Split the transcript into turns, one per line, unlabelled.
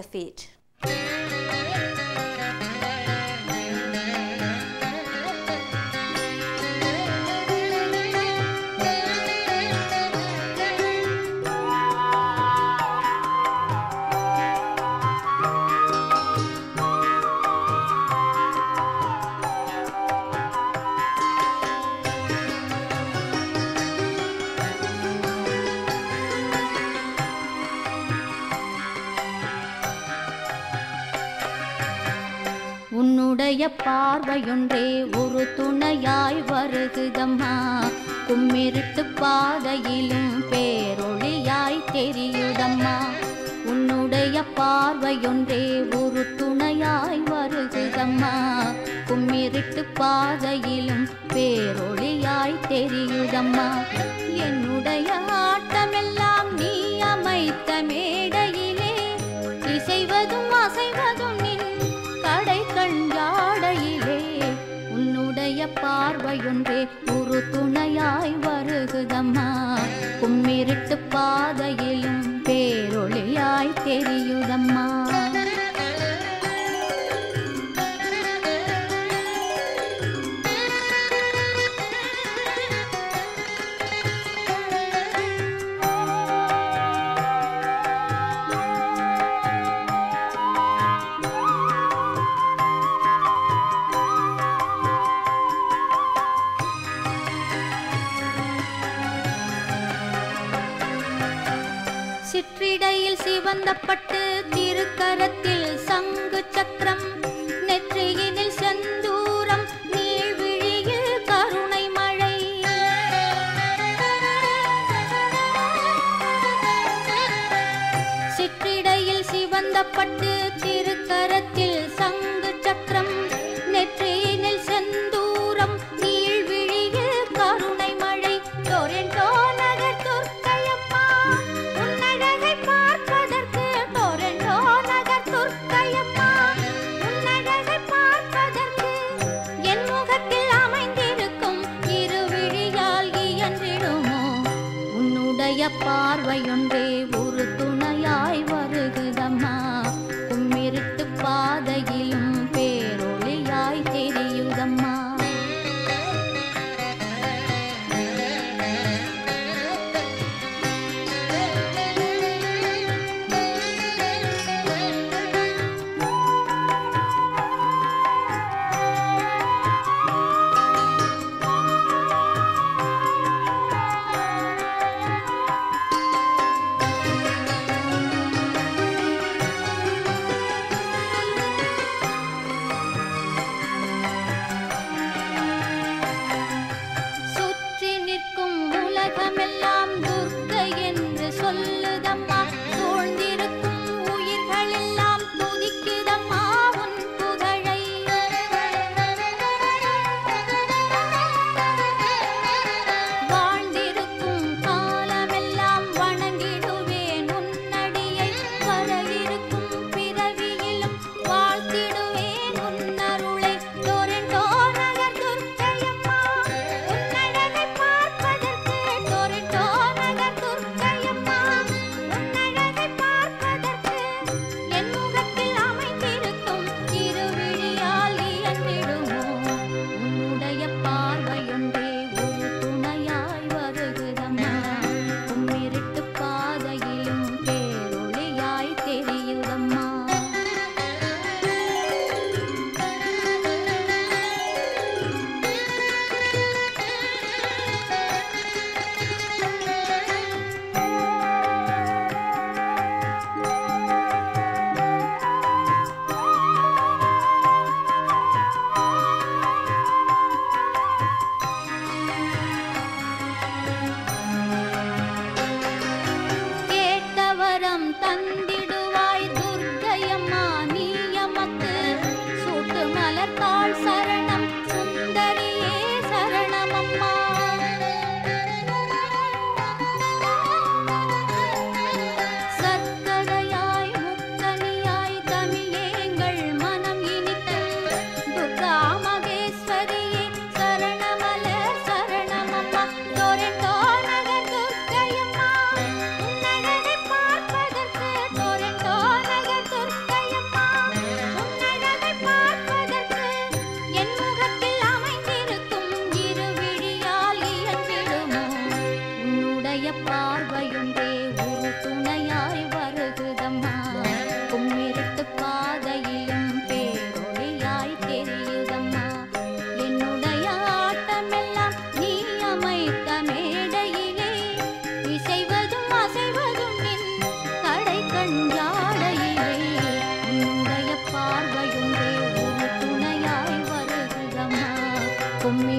feet.
உன்னுடைய பார்வையொன்றே ஒரு துணையாய் வருகுதம்மா, கும்மிருட்டு பாதையிலும் பேரொளியாய் தெரியுதம்மா. உன்னுடைய பார்வையொன்றே ஒரு துணையாய் வருகுதம்மா, கும்மிருட்டு பாதையிலும் பேரொளியாய் தெரியுதம்மா. என்னுடைய ஆட்டமெல்லாம் நீ அமைத்த மேடையிலே, இசைவதும் அசைவதும் நின் கடை கஞ்சாடையிலே. உன்னுடைய பார்வையொன்றே ஒரு துணையாய் வருகுதம்மா, கும்மிருட்டு பாதையிலும் பேரொளியாய் தெரியுதம்மா. சிற்றிடையில் சிவந்த பட்டு, திருக்கரத்தில் சங்கு சக்கரம், நெற்றியினில் செந்தூரம், நீழ்விழியில் கருணை மழை. சிற்றிடையில் சிவந்த பட்டு, திருக்கரத்தில் சங்கு சக்கரம், நெற்றியினில் செந்தூரம், நீழ்விழியில் கருணை மழை. டொரண்டோ நகர் துர்க்கையம்மா, உன்னழகை பார்ப்பதற்கு. டொரண்டோ நகர் துர்க்கையம்மா, உன்னழகை பார்ப்பதற்கு. என் முகத்தில் அமைந்திருக்கும் இருவிழியால் இயன்றிடுமோ. உன்னுடைய பார்வையொன்றே ஒரு துணையாய் வருகுதம்மா, கும்மிருட்டு பாதையிலும் பேரொளியாய் தெரியுதம்மா. பார்வையொன்றே ஒரு துணையாய் வருகுதம்மா கும்மிருட்டு பாதையிலும் பேரொளியாய் தெரியுதம்மா என்னுடைய ஆட்டமெல்லாம் நீ அமைத்த மேடையிலே இசைவதும் அசைவதும் நின் கடை கஞ்சாடையிலே உன்னுடைய பார்வையொன்றே ஒரு துணையாய் வருகுதம்மா கும்மி